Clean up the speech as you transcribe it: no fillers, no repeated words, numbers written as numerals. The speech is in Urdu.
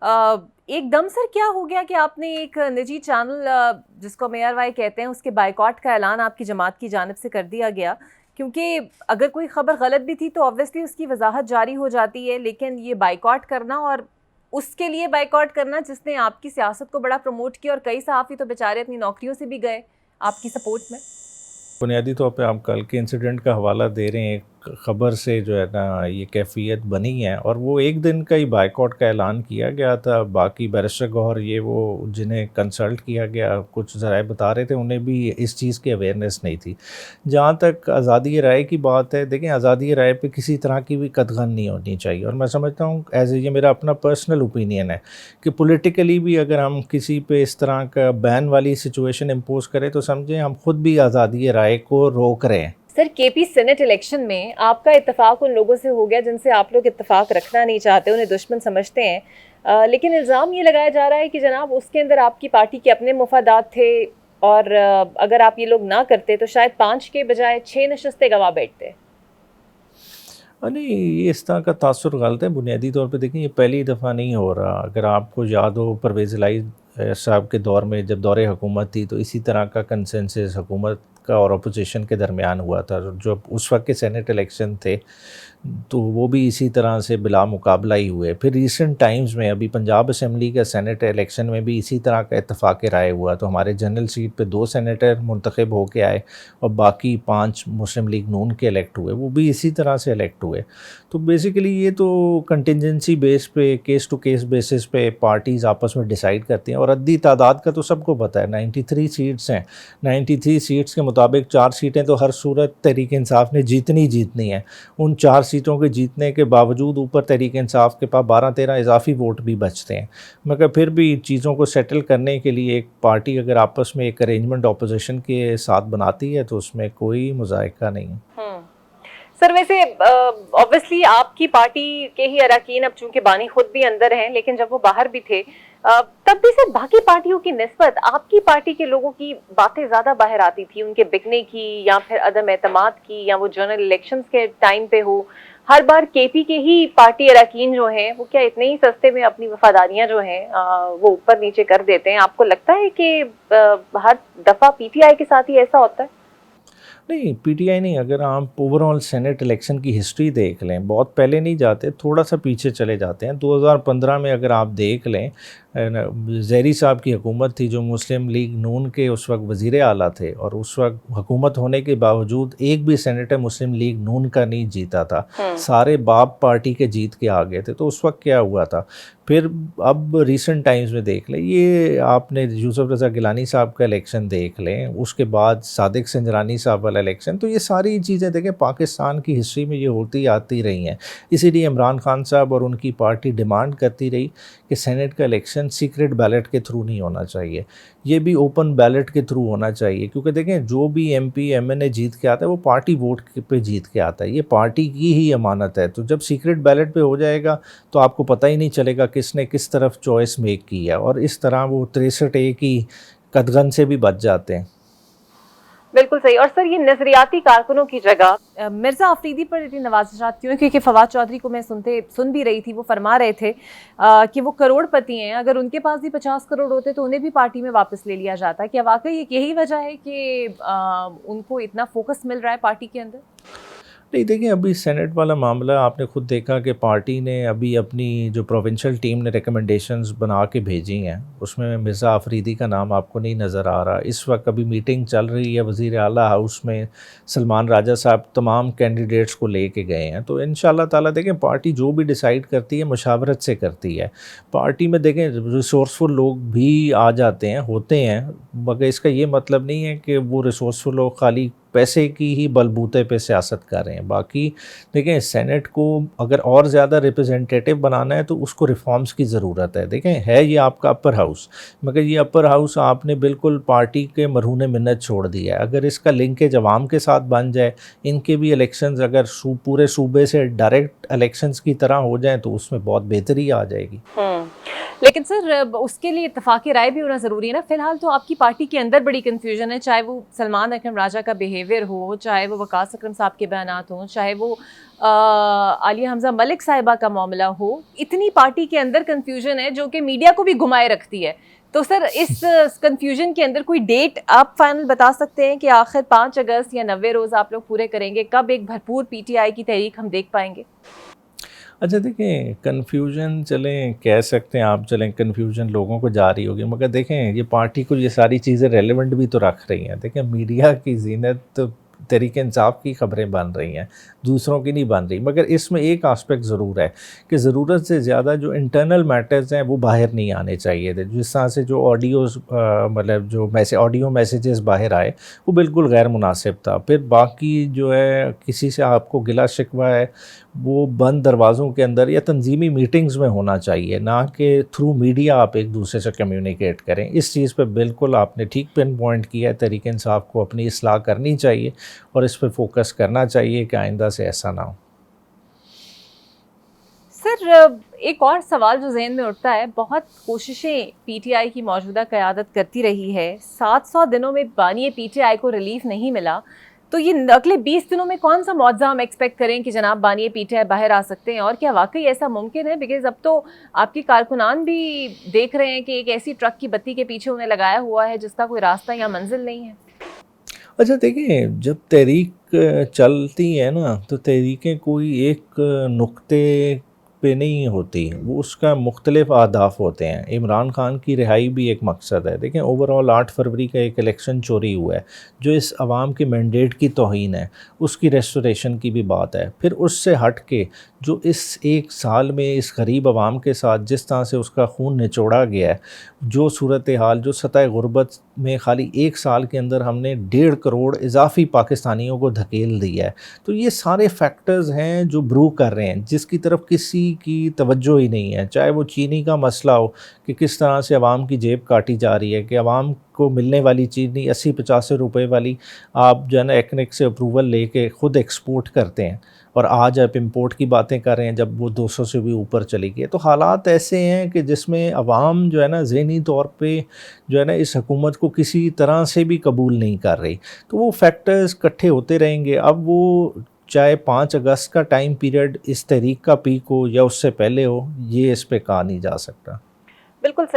ایک دم سر کیا ہو گیا کہ آپ نے ایک نجی چینل جس کو میئر وائی کہتے ہیں اس کے بائیکاٹ کا اعلان آپ کی جماعت کی جانب سے کر دیا گیا، کیونکہ اگر کوئی خبر غلط بھی تھی تو آبویسلی اس کی وضاحت جاری ہو جاتی ہے، لیکن یہ بائیکاٹ کرنا اور اس کے لیے بائیکاٹ کرنا جس نے آپ کی سیاست کو بڑا پروموٹ کیا، اور کئی صحافی تو بیچارے اپنی نوکریوں سے بھی گئے آپ کی سپورٹ میں۔ بنیادی طور پہ آپ کل کے انسیڈنٹ کا حوالہ دے رہے ہیں، ایک خبر سے جو ہے نا یہ کیفیت بنی ہے، اور وہ ایک دن کا ہی بائیکاٹ کا اعلان کیا گیا تھا۔ باقی بیرسٹر گوہر یہ وہ جنہیں کنسلٹ کیا گیا، کچھ ذرائع بتا رہے تھے، انہیں بھی اس چیز کی اویئرنیس نہیں تھی۔ جہاں تک آزادی رائے کی بات ہے، دیکھیں آزادی رائے پہ کسی طرح کی بھی قدغن نہیں ہونی چاہیے، اور میں سمجھتا ہوں یہ میرا اپنا پرسنل اوپینین ہے کہ پولیٹیکلی بھی اگر ہم کسی پہ اس طرح کا بین والی سچویشن امپوز کریں تو سمجھیں ہم خود بھی آزادی رائے کو روک رہے ہیں۔ سر کے پی سینٹ الیکشن میں آپ کا اتفاق ان لوگوں سے ہو گیا جن سے آپ لوگ اتفاق رکھنا نہیں چاہتے، انہیں دشمن سمجھتے ہیں، لیکن الزام یہ لگایا جا رہا ہے کہ جناب اس کے اندر آپ کی پارٹی کے اپنے مفادات تھے، اور اگر آپ یہ لوگ نہ کرتے تو شاید 5 کے بجائے 6 نشستیں گوا بیٹھتے۔ نہیں، یہ اس طرح کا تاثر غلط ہے۔ بنیادی طور پہ دیکھیں یہ پہلی دفعہ نہیں ہو رہا۔ اگر آپ کو یاد ہو پرویز الہی صاحب کے دور میں جب دور حکومت تھی تو اسی طرح کا کنسنسس حکومت کا اور اپوزیشن کے درمیان ہوا تھا۔ جو اس وقت کے سینٹ الیکشن تھے تو وہ بھی اسی طرح سے بلا مقابلہ ہی ہوئے۔ پھر ریسنٹ ٹائمز میں ابھی پنجاب اسمبلی کا سینٹ الیکشن میں بھی اسی طرح کا اتفاق رائے ہوا، تو ہمارے جنرل سیٹ پہ 2 سینیٹر منتخب ہو کے آئے اور باقی 5 مسلم لیگ نون کے الیکٹ ہوئے، وہ بھی اسی طرح سے الیکٹ ہوئے۔ تو بیسیکلی یہ تو کنٹینجنسی بیس پہ، کیس ٹو کیس بیسس پہ پارٹیز آپس میں ڈیسائیڈ کرتی ہیں، اور عددی تعداد کا تو سب کو پتہ ہے 93 سیٹس ہیں۔ 93 سیٹس کے مطابق 4 سیٹیں تو ہر صورت تحریک انصاف نے جیتنی ہیں۔ ان 4 سیٹوں کے جیتنے کے باوجود اوپر تحریک انصاف کے پاس 12-13 اضافی ووٹ بھی بچتے ہیں، مگر پھر بھی چیزوں کو سیٹل کرنے کے لیے ایک پارٹی اگر آپس میں ایک ارینجمنٹ اپوزیشن کے ساتھ بناتی ہے تو اس میں کوئی مذائقہ نہیں۔ سر ویسے obviously آپ کی پارٹی کے ہی اراکین اب چونکہ بانی خود بھی اندر ہیں، لیکن جب وہ باہر بھی تھے تب بھی سر باقی پارٹیوں کی نسبت آپ کی پارٹی کے لوگوں کی باتیں زیادہ باہر آتی تھی، ان کے بکنے کی یا پھر عدم اعتماد کی، یا وہ جنرل الیکشنز کے ٹائم پہ ہو۔ ہر بار کے پی کے ہی پارٹی اراکین جو ہیں وہ کیا اتنے ہی سستے میں اپنی وفاداریاں جو ہیں وہ اوپر نیچے کر دیتے ہیں؟ آپ کو لگتا ہے کہ ہر دفعہ پی ٹی آئی کے ساتھ ہی ایسا ہوتا ہے؟ نہیں، پی ٹی آئی نہیں، اگر آپ اوور آل سینٹ الیکشن کی ہسٹری دیکھ لیں، بہت پہلے نہیں جاتے، تھوڑا سا پیچھے چلے جاتے ہیں۔ 2015 میں اگر آپ دیکھ لیں، زیری صاحب کی حکومت تھی جو مسلم لیگ نون کے اس وقت وزیر اعلیٰ تھے، اور اس وقت حکومت ہونے کے باوجود ایک بھی سینیٹر مسلم لیگ نون کا نہیں جیتا تھا، سارے باب پارٹی کے جیت کے آ گئے تھے۔ تو اس وقت کیا ہوا تھا؟ پھر اب ریسنٹ ٹائمز میں دیکھ لیں، یہ آپ نے یوسف رضا گیلانی صاحب کا الیکشن دیکھ لیں، اس کے بعد صادق سنجرانی صاحب والا الیکشن، تو یہ ساری چیزیں دیکھیں پاکستان کی ہسٹری میں یہ ہوتی آتی رہی ہیں۔ اسی لیے عمران خان صاحب اور ان کی پارٹی ڈیمانڈ کرتی رہی کہ سینٹ کا الیکشن سیکرٹ بیلٹ کے تھرو نہیں ہونا چاہیے، یہ بھی اوپن بیلٹ کے تھرو ہونا چاہیے، کیونکہ دیکھیں جو بھی ایم پی ایم این اے جیت کے آتا ہے وہ پارٹی ووٹ پہ جیت کے آتا ہے، یہ پارٹی کی ہی امانت ہے۔ تو جب سیکرٹ بیلٹ پہ ہو جائے گا تو آپ کو پتہ ہی نہیں چلے گا کس نے کس طرف چوائس میک کی ہے، اور اس طرح وہ 63A کی قدغن سے بھی بچ جاتے ہیں۔ بالکل صحیح۔ اور سر یہ نظریاتی کارکنوں کی جگہ مرزا آفریدی پر اتنی نوازشات کیوں؟ کیونکہ فواد چودھری کو میں سن بھی رہی تھی، وہ فرما رہے تھے کہ وہ کروڑ پتی ہیں، اگر ان کے پاس بھی 50 کروڑ ہوتے تو انہیں بھی پارٹی میں واپس لے لیا جاتا۔ کیا واقعی ایک یہی وجہ ہے کہ ان کو اتنا فوکس مل رہا ہے پارٹی کے اندر؟ نہیں، دیکھیں ابھی سینٹ والا معاملہ آپ نے خود دیکھا کہ پارٹی نے ابھی اپنی جو پروونشل ٹیم نے ریکمنڈیشنز بنا کے بھیجی ہیں، اس میں مرزا آفریدی کا نام آپ کو نہیں نظر آ رہا۔ اس وقت ابھی میٹنگ چل رہی ہے وزیر اعلیٰ ہاؤس میں، سلمان راجہ صاحب تمام کینڈیڈیٹس کو لے کے گئے ہیں۔ تو انشاءاللہ تعالیٰ دیکھیں پارٹی جو بھی ڈیسائیڈ کرتی ہے مشاورت سے کرتی ہے۔ پارٹی میں دیکھیں ریسورسفل لوگ بھی آ جاتے ہیں، ہوتے ہیں، مگر اس کا یہ مطلب نہیں ہے کہ وہ ریسورسفل لوگ خالی پیسے کی ہی بلبوتے پہ سیاست کر رہے ہیں۔ باقی دیکھیں سینٹ کو اگر اور زیادہ ریپرزنٹیٹیو بنانا ہے تو اس کو ریفارمز کی ضرورت ہے۔ دیکھیں ہے یہ آپ کا اپر ہاؤس، مگر یہ اپر ہاؤس آپ نے بالکل پارٹی کے مرہون منت چھوڑ دیا ہے۔ اگر اس کا لنکیج عوام کے ساتھ بن جائے، ان کے بھی الیکشنز اگر پورے صوبے سے ڈائریکٹ الیکشنز کی طرح ہو جائیں تو اس میں بہت بہتری آ جائے گی۔ لیکن سر اس کے لیے اتفاقی رائے بھی ہونا ضروری ہے نا. فی الحال تو آپ کی پارٹی کے اندر بڑی کنفیوژن ہے, چاہے وہ سلمان اکرم راجہ کا بیہیویئر ہو, چاہے وہ وقاص اکرم صاحب کے بیانات ہوں, چاہے وہ عالیہ حمزہ ملک صاحبہ کا معاملہ ہو. اتنی پارٹی کے اندر کنفیوژن ہے جو کہ میڈیا کو بھی گھمائے رکھتی ہے. تو سر اس کنفیوژن کے اندر کوئی ڈیٹ آپ فائنل بتا سکتے ہیں کہ آخر 5 اگست یا 90 روز آپ لوگ پورے کریں گے, کب ایک بھرپور پی ٹی آئی کی تحریک ہم دیکھ پائیں گے؟ اچھا دیکھیں, کنفیوژن چلیں کہہ سکتے ہیں آپ, چلیں کنفیوژن لوگوں کو جاری ہوگی, مگر دیکھیں یہ پارٹی کو یہ ساری چیزیں ریلیونٹ بھی تو رکھ رہی ہیں. دیکھیں میڈیا کی زینت تو تحریک انصاف کی خبریں بن رہی ہیں, دوسروں کی نہیں بن رہی, مگر اس میں ایک آسپیکٹ ضرور ہے کہ ضرورت سے زیادہ جو انٹرنل میٹرز ہیں وہ باہر نہیں آنے چاہیے تھے. جس طرح سے جو آڈیوز مطلب جو آڈیو میسیجز باہر آئے وہ بالکل غیر مناسب تھا. پھر باقی جو ہے کسی سے آپ کو گلا شکوہ ہے وہ بند دروازوں کے اندر یا تنظیمی میٹنگز میں ہونا چاہیے, نہ کہ تھرو میڈیا آپ ایک دوسرے سے کمیونیکیٹ کریں. اس چیز پہ بالکل آپ نے ٹھیک پن پوائنٹ کیا ہے. تحریک انصاف کو اپنی اصلاح کرنی چاہیے اور اس پہ فوکس کرنا چاہیے کہ آئندہ سے ایسا نہ ہو. سر ایک اور سوال جو ذہن میں اٹھتا ہے, بہت کوششیں پی ٹی آئی کی موجودہ قیادت کرتی رہی ہے, 700 دنوں میں بانی پی ٹی آئی کو ریلیف نہیں ملا, تو یہ اگلے 20 دنوں میں کون سا معجزہ ہم ایکسپیکٹ کریں کہ جناب بانی پی ٹی آئی باہر آ سکتے ہیں؟ اور کیا واقعی ایسا ممکن ہے؟ بیکاز اب تو آپ کے کارکنان بھی دیکھ رہے ہیں کہ ایک ایسی ٹرک کی بتی کے پیچھے انہیں لگایا ہوا ہے جس کا کوئی راستہ یا منزل نہیں ہے. اچھا دیکھیں, جب تحریک چلتی ہے نا تو تحریکیں کوئی ایک نقطے پہ نہیں ہوتی, وہ اس کا مختلف اہداف ہوتے ہیں. عمران خان کی رہائی بھی ایک مقصد ہے. دیکھیں اوورال 8 فروری کا ایک الیکشن چوری ہوا ہے جو اس عوام کے مینڈیٹ کی توہین ہے, اس کی ریسٹوریشن کی بھی بات ہے. پھر اس سے ہٹ کے جو اس ایک سال میں اس غریب عوام کے ساتھ جس طرح سے اس کا خون نچوڑا گیا ہے, جو صورتحال جو سطح غربت میں خالی ایک سال کے اندر ہم نے 1.5 کروڑ اضافی پاکستانیوں کو دھکیل دیا ہے, تو یہ سارے فیکٹرز ہیں جو برو کر رہے ہیں جس کی طرف کسی کی توجہ ہی نہیں ہے. چاہے وہ چینی کا مسئلہ ہو کہ کس طرح سے عوام کی جیب کاٹی جا رہی ہے, کہ عوام کو ملنے والی چینی 80-85 روپے والی آپ جو ہے نا ایکنک سے اپروول لے کے خود ایکسپورٹ کرتے ہیں, اور آج آپ امپورٹ کی باتیں کر رہے ہیں جب وہ 200 سے بھی اوپر چلی گئی. تو حالات ایسے ہیں کہ جس میں عوام جو ہے نا ذہنی طور پہ جو ہے نا اس حکومت کو کسی طرح سے بھی قبول نہیں کر رہی. تو وہ فیکٹرز اکٹھے ہوتے رہیں گے. اب وہ چاہے 5 اگست کا ٹائم پیریڈ اس تحریک کا پیک ہو یا اس سے پہلے ہو, یہ اس پہ کہا نہیں جا سکتا. بالکل صحیح.